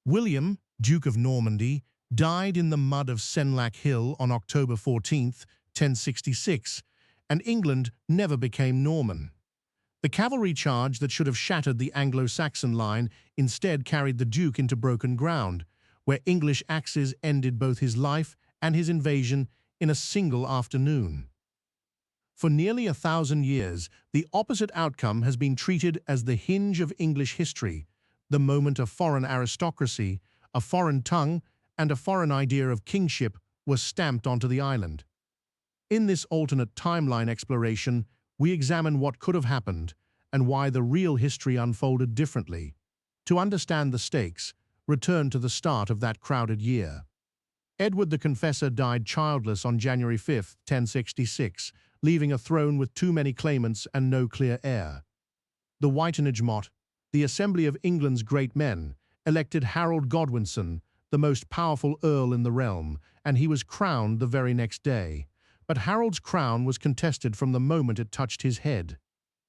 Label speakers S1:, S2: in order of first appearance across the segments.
S1: William, Duke of Normandy, died in the mud of Senlac Hill on October 14, 1066, and England never became Norman. The cavalry charge that should have shattered the Anglo-Saxon line instead carried the Duke into broken ground, where English axes ended both his life and his invasion in a single afternoon. For nearly 1,000 years, the opposite outcome has been treated as the hinge of English history, the moment a foreign aristocracy, a foreign tongue, and a foreign idea of kingship were stamped onto the island. In this alternate timeline exploration, we examine what could have happened and why the real history unfolded differently. To understand the stakes, return to the start of that crowded year. Edward the Confessor died childless on January 5, 1066, leaving a throne with too many claimants and no clear heir. The Whitenage Mott, the Assembly of England's great men, elected Harold Godwinson, the most powerful earl in the realm, and he was crowned the very next day. But Harold's crown was contested from the moment it touched his head.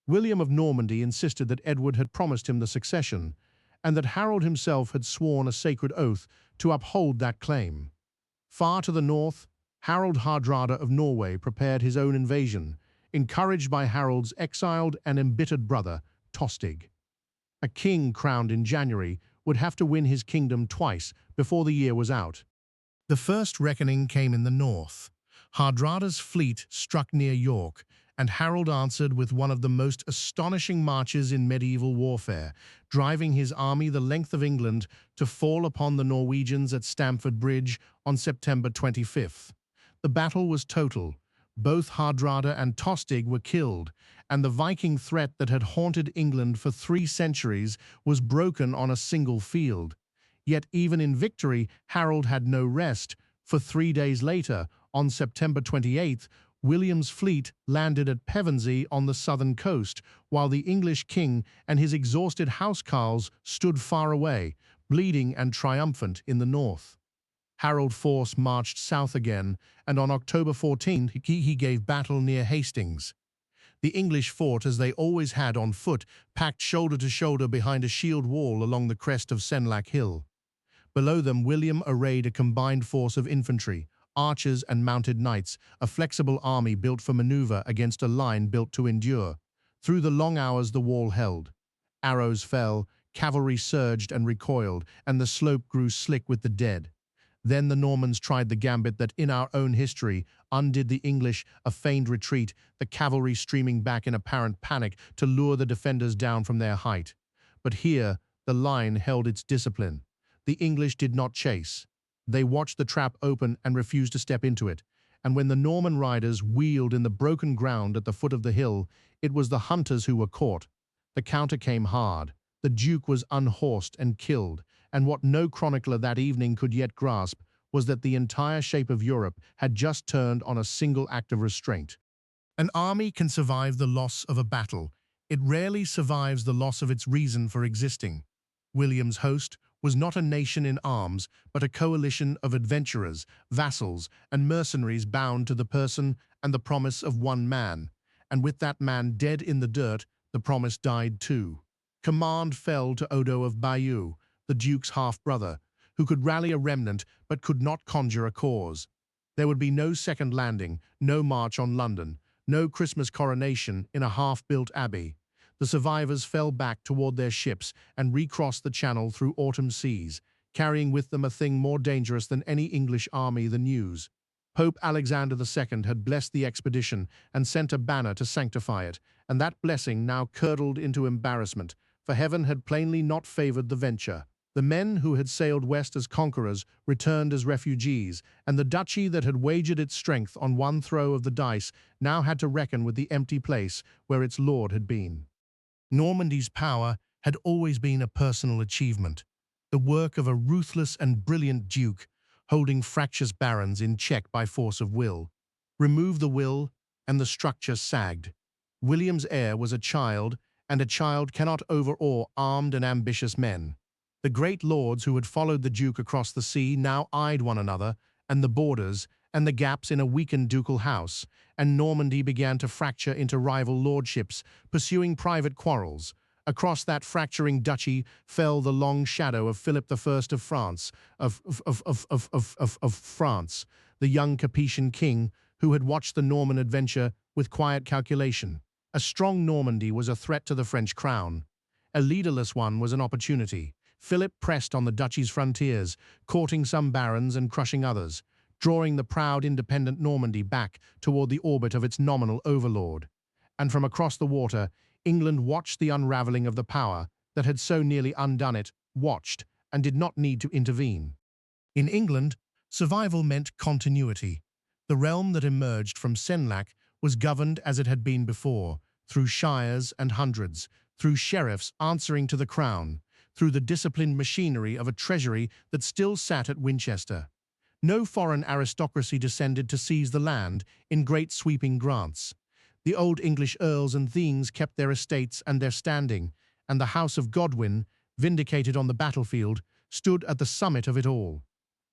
S1: William of Normandy insisted that Edward had promised him the succession, and that Harold himself had sworn a sacred oath to uphold that claim. Far to the north, Harold Hardrada of Norway prepared his own invasion, encouraged by Harold's exiled and embittered brother, Tostig. A king crowned in January would have to win his kingdom twice before the year was out. The first reckoning came in the north. Hardrada's fleet struck near York, and Harold answered with one of the most astonishing marches in medieval warfare, driving his army the length of England to fall upon the Norwegians at Stamford Bridge on September 25th. The battle was total. Both Hardrada and Tostig were killed, and the Viking threat that had haunted England for 3 centuries was broken on a single field. Yet even in victory, Harold had no rest, for 3 days later, on September 28th, William's fleet landed at Pevensey on the southern coast, while the English king and his exhausted housecarls stood far away, bleeding and triumphant in the north. Harold's force marched south again, and on October 14th he gave battle near Hastings. The English fought as they always had on foot, packed shoulder to shoulder behind a shield wall along the crest of Senlac Hill. Below them, William arrayed a combined force of infantry, archers and mounted knights, a flexible army built for maneuver against a line built to endure. Through the long hours the wall held. Arrows fell, cavalry surged and recoiled, and the slope grew slick with the dead. Then the Normans tried the gambit that in our own history undid the English, a feigned retreat, the cavalry streaming back in apparent panic to lure the defenders down from their height. But here the line held its discipline. The English did not chase. They watched the trap open and refused to step into it, and when the Norman riders wheeled in the broken ground at the foot of the hill, it was the hunters who were caught. The counter came hard. The Duke was unhorsed and killed, and what no chronicler that evening could yet grasp was that the entire shape of Europe had just turned on a single act of restraint. An army can survive the loss of a battle. It rarely survives the loss of its reason for existing. William's host was not a nation in arms, but a coalition of adventurers, vassals, and mercenaries bound to the person and the promise of one man. And with that man dead in the dirt, the promise died too. Command fell to Odo of Bayeux, the Duke's half-brother, who could rally a remnant but could not conjure a cause. There would be no second landing, no march on London, no Christmas coronation in a half-built abbey. The survivors fell back toward their ships and recrossed the Channel through autumn seas, carrying with them a thing more dangerous than any English army, the news. Pope Alexander II had blessed the expedition and sent a banner to sanctify it, and that blessing now curdled into embarrassment, for heaven had plainly not favored the venture. The men who had sailed west as conquerors returned as refugees, and the duchy that had wagered its strength on one throw of the dice now had to reckon with the empty place where its lord had been. Normandy's power had always been a personal achievement, the work of a ruthless and brilliant duke, holding fractious barons in check by force of will. Remove the will, and the structure sagged. William's heir was a child, and a child cannot overawe armed and ambitious men. The great lords who had followed the Duke across the sea now eyed one another, and the borders, and the gaps in a weakened ducal house, and Normandy began to fracture into rival lordships, pursuing private quarrels. Across that fracturing duchy fell the long shadow of Philip the First of France, of France, the young Capetian king who had watched the Norman adventure with quiet calculation. A strong Normandy was a threat to the French crown. A leaderless one was an opportunity. Philip pressed on the duchy's frontiers, courting some barons and crushing others, drawing the proud independent Normandy back toward the orbit of its nominal overlord. And from across the water, England watched the unraveling of the power that had so nearly undone it, watched, and did not need to intervene. In England, survival meant continuity. The realm that emerged from Senlac was governed as it had been before, through shires and hundreds, through sheriffs answering to the crown, through the disciplined machinery of a treasury that still sat at Winchester. No foreign aristocracy descended to seize the land in great sweeping grants. The old English earls and thegns kept their estates and their standing, and the House of Godwin, vindicated on the battlefield, stood at the summit of it all.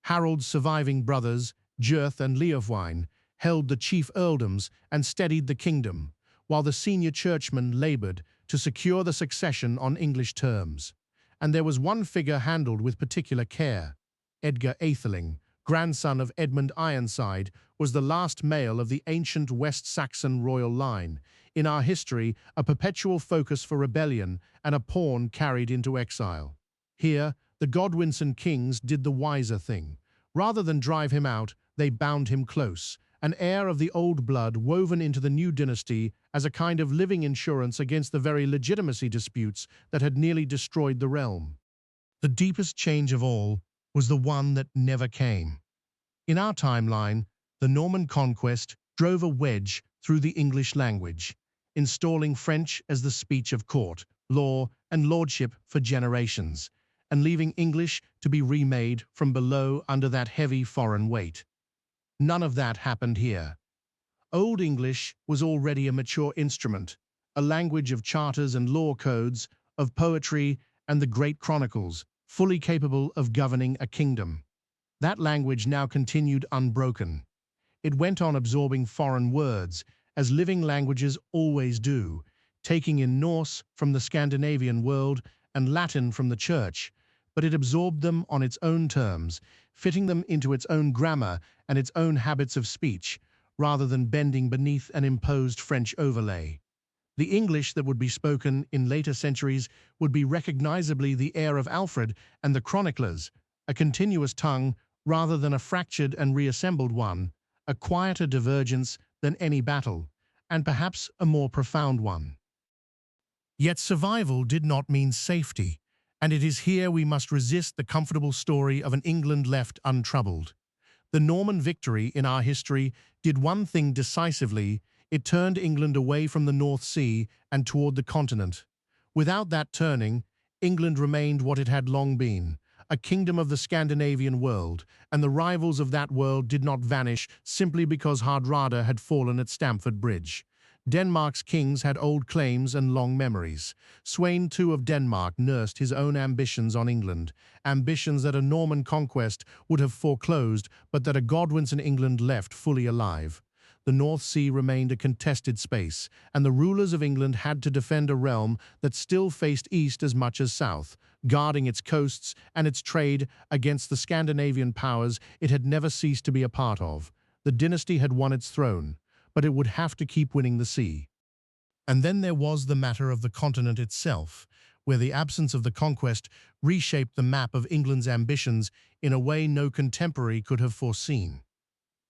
S1: Harold's surviving brothers, Gyrth and Leofwine, held the chief earldoms and steadied the kingdom, while the senior churchmen laboured to secure the succession on English terms. And there was one figure handled with particular care. Edgar Atheling, grandson of Edmund Ironside, was the last male of the ancient West Saxon royal line, in our history a perpetual focus for rebellion and a pawn carried into exile. Here, the Godwinson kings did the wiser thing. Rather than drive him out, they bound him close, an heir of the old blood woven into the new dynasty as a kind of living insurance against the very legitimacy disputes that had nearly destroyed the realm. The deepest change of all was the one that never came. In our timeline, the Norman conquest drove a wedge through the English language, installing French as the speech of court, law, and lordship for generations, and leaving English to be remade from below under that heavy foreign weight. None of that happened here. Old English was already a mature instrument, a language of charters and law codes, of poetry and the great chronicles, fully capable of governing a kingdom. That language now continued unbroken. It went on absorbing foreign words, as living languages always do, taking in Norse from the Scandinavian world and Latin from the Church, but it absorbed them on its own terms, fitting them into its own grammar and its own habits of speech, rather than bending beneath an imposed French overlay. The English that would be spoken in later centuries would be recognizably the air of Alfred and the chroniclers, a continuous tongue rather than a fractured and reassembled one, a quieter divergence than any battle, and perhaps a more profound one. Yet survival did not mean safety, and it is here we must resist the comfortable story of an England left untroubled. The Norman victory in our history did one thing decisively: it turned England away from the North Sea and toward the continent. Without that turning, England remained what it had long been, a kingdom of the Scandinavian world, and the rivals of that world did not vanish simply because Hardrada had fallen at Stamford Bridge. Denmark's kings had old claims and long memories. Sweyn II of Denmark nursed his own ambitions on England, ambitions that a Norman conquest would have foreclosed, but that a Godwinson England left fully alive. The North Sea remained a contested space, and the rulers of England had to defend a realm that still faced east as much as south, guarding its coasts and its trade against the Scandinavian powers it had never ceased to be a part of. The dynasty had won its throne, but it would have to keep winning the sea. And then there was the matter of the continent itself, where the absence of the conquest reshaped the map of England's ambitions in a way no contemporary could have foreseen.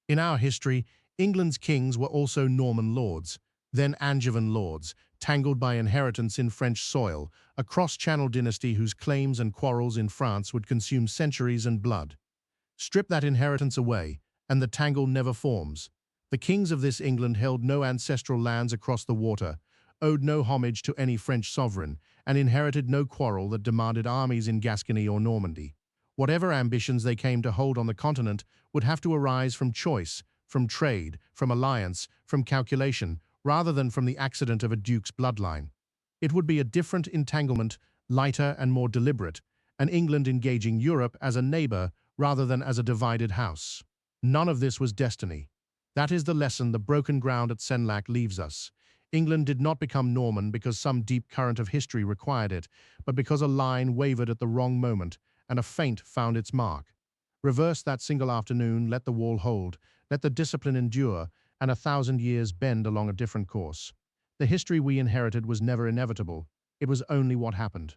S1: In our history, England's kings were also Norman lords, then Angevin lords, tangled by inheritance in French soil, a cross-channel dynasty whose claims and quarrels in France would consume centuries and blood. Strip that inheritance away, and the tangle never forms. The kings of this England held no ancestral lands across the water, owed no homage to any French sovereign, and inherited no quarrel that demanded armies in Gascony or Normandy. Whatever ambitions they came to hold on the continent would have to arise from choice, from trade, from alliance, from calculation, rather than from the accident of a duke's bloodline. It would be a different entanglement, lighter and more deliberate, and England engaging Europe as a neighbor rather than as a divided house. None of this was destiny. That is the lesson the broken ground at Senlac leaves us. England did not become Norman because some deep current of history required it, but because a line wavered at the wrong moment and a feint found its mark. Reverse that single afternoon, let the wall hold, let the discipline endure, and 1,000 years bend along a different course. The history we inherited was never inevitable. It was only what happened.